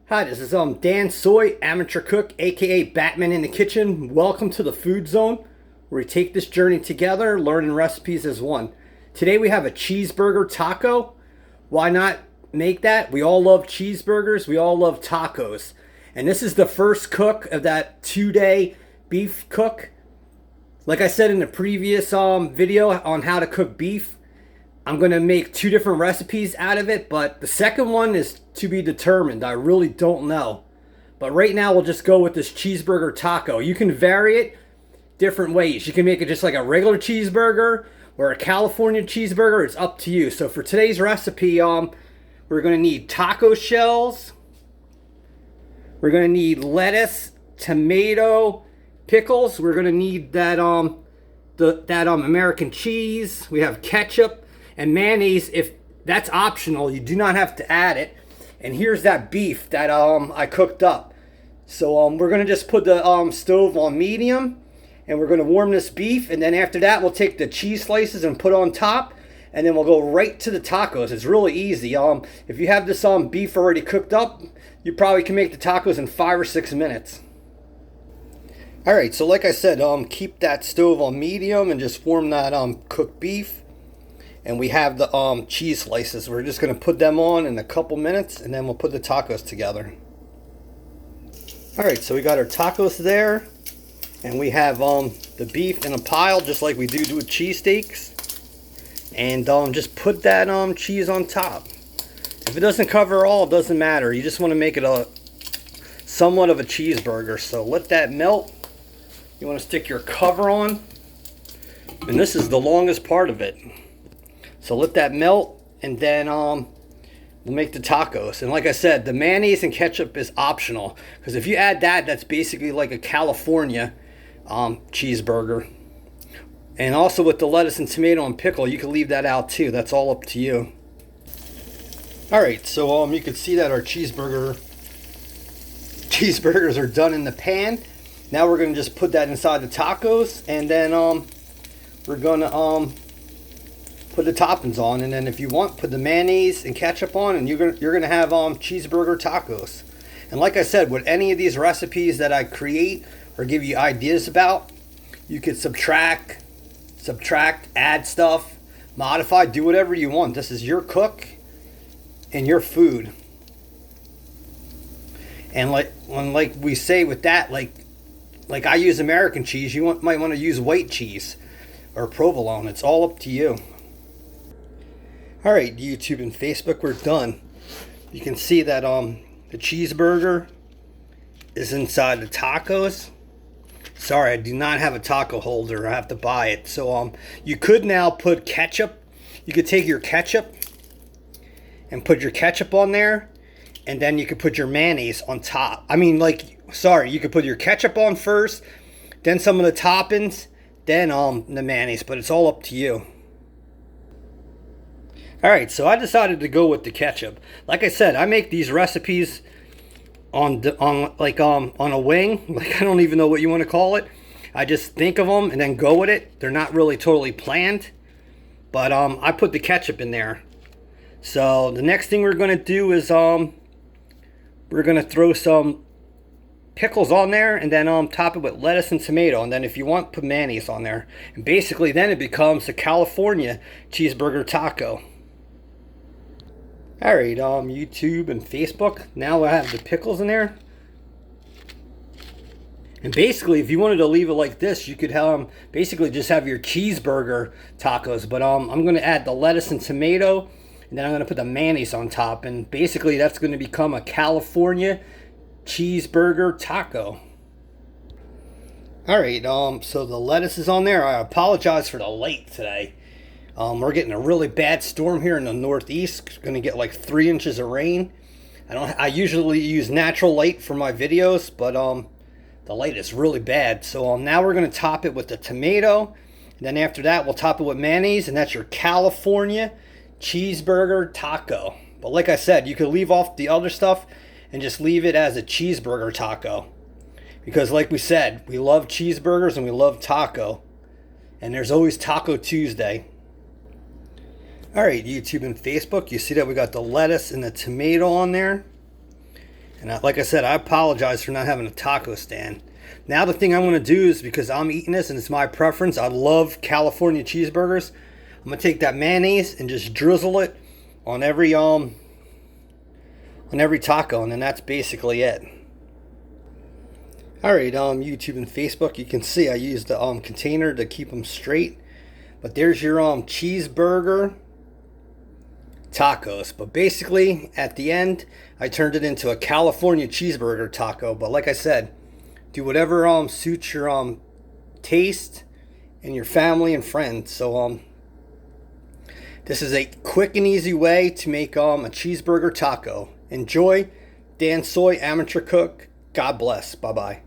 Hi, this is Dansoy, amateur cook, aka Batman in the Kitchen. Welcome to the Food Zone, where we take this journey together, learning recipes as one. Today we have a cheeseburger taco. Why not make that? We all love cheeseburgers, we all love tacos. And this is the first cook of that 2-day beef cook. Like I said in the previous video on how to cook beef, I'm going to make two different recipes out of it, but the second one is to be determined. I really don't know. But right now we'll just go with this cheeseburger taco. You can vary it different ways. You can make it just like a regular cheeseburger or a California cheeseburger. It's up to you. So for today's recipe, we're going to need taco shells. We're going to need lettuce, tomato, pickles. We're going to need that American cheese. We have ketchup and mayonnaise. If that's optional, you do not have to add it. And here's that beef that I cooked up. So we're gonna just put the stove on medium, and we're gonna warm this beef. And then after that, we'll take the cheese slices and put on top, and then we'll go right to the tacos. It's really easy. If you have this beef already cooked up, you probably can make the tacos in 5 or 6 minutes. All right. So like I said, keep that stove on medium and just warm that cooked beef. And we have the cheese slices. We're just going to put them on in a couple minutes, and then we'll put the tacos together. Alright, so we got our tacos there. And we have the beef in a pile, just like we do with cheesesteaks. And just put that cheese on top. If it doesn't cover all, it doesn't matter. You just want to make it a somewhat of a cheeseburger. So let that melt. You want to stick your cover on. And this is the longest part of it. So let that melt, and then we'll make the tacos. And like I said, the mayonnaise and ketchup is optional, because if you add that, that's basically like a California cheeseburger. And also with the lettuce and tomato and pickle, you can leave that out too. That's all up to you. Alright, so you can see that our cheeseburgers are done in the pan. Now we're going to just put that inside the tacos, and then we're going to put the toppings on, and then if you want, put the mayonnaise and ketchup on, and you're gonna have cheeseburger tacos. And like I said, with any of these recipes that I create or give you ideas about, you could subtract, add stuff, modify, do whatever you want. This is your cook and your food. And like we say with that, like I use American cheese, you might want to use white cheese or provolone. It's all up to you. Alright, YouTube and Facebook, we're done. You can see that the cheeseburger is inside the tacos. Sorry, I do not have a taco holder. I have to buy it. So you could now put ketchup. You could take your ketchup and put your ketchup on there, and then you could put your mayonnaise on top. You could put your ketchup on first, then some of the toppings, then the mayonnaise, but it's all up to you. Alright, so I decided to go with the ketchup. Like I said, I make these recipes on a wing. Like, I don't even know what you want to call it. I just think of them and then go with it. They're not really totally planned. But I put the ketchup in there. So the next thing we're going to do is we're going to throw some pickles on there, and then top it with lettuce and tomato, and then if you want, put mayonnaise on there. And basically then it becomes a California cheeseburger taco. Alright, YouTube and Facebook. Now I have the pickles in there. And basically, if you wanted to leave it like this, you could basically just have your cheeseburger tacos. But I'm going to add the lettuce and tomato, and then I'm going to put the mayonnaise on top. And basically, that's going to become a California cheeseburger taco. Alright, so the lettuce is on there. I apologize for the light today. We're getting a really bad storm here in the Northeast. Going to get like 3 inches of rain. I usually use natural light for my videos, but the light is really bad. So now we're going to top it with the tomato. And then after that, we'll top it with mayonnaise, and that's your California cheeseburger taco. But like I said, you could leave off the other stuff and just leave it as a cheeseburger taco. Because like we said, we love cheeseburgers and we love taco. And there's always Taco Tuesday. Alright, YouTube and Facebook, you see that we got the lettuce and the tomato on there. And like I said, I apologize for not having a taco stand. Now the thing I'm going to do is, because I'm eating this and it's my preference, I love California cheeseburgers. I'm going to take that mayonnaise and just drizzle it on every taco, and then that's basically it. Alright, YouTube and Facebook, you can see I used the container to keep them straight. But there's your cheeseburger tacos. But basically, at the end, I turned it into a California cheeseburger taco. But like I said, do whatever suits your taste and your family and friends. So this is a quick and easy way to make a cheeseburger taco. Enjoy. Dansoy, amateur cook. God bless. Bye bye.